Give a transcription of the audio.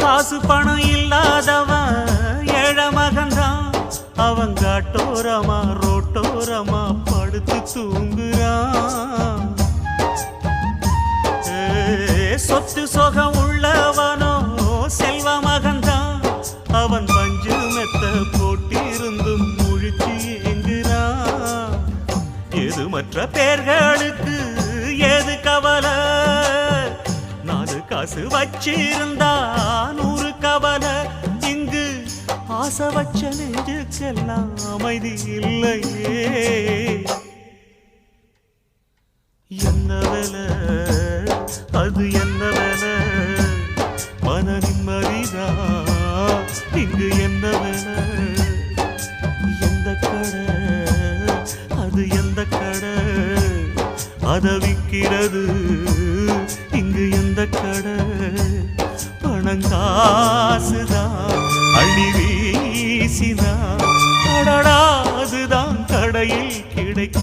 காசு பணம் இல்லாதவன் ஏழ மகன்தான். அவன் காட்டோரமா ரோட்டோரமா படுத்து தூங்குறான். சொத்து சொகம் உள்ளவனோ செல்வ மகன்தான். அவன் பஞ்சு மெத்த போட்டிருந்தும் முழிச்சு ஏங்குறான். எது மற்ற பேர்களுக்கு ஏது கவலை, 4 காசு வச்சிருந்தா 100 கவலை. இங்கு ஆசை வச்ச நெஞ்சுக்கெல்லாம் அமைதி இல்லையே. என்ன வேலை அது என்ன வேலை, மன நிம்மதிதான் இங்கு என்ன வேலை. எந்த கடை அது எந்த கடை, அதை விற்கிறது இங்கு எந்த கடை. பணங்காசுதான் அள்ளி வீசினா அடடா அதுதான் கடையில் கிடைக்கும்.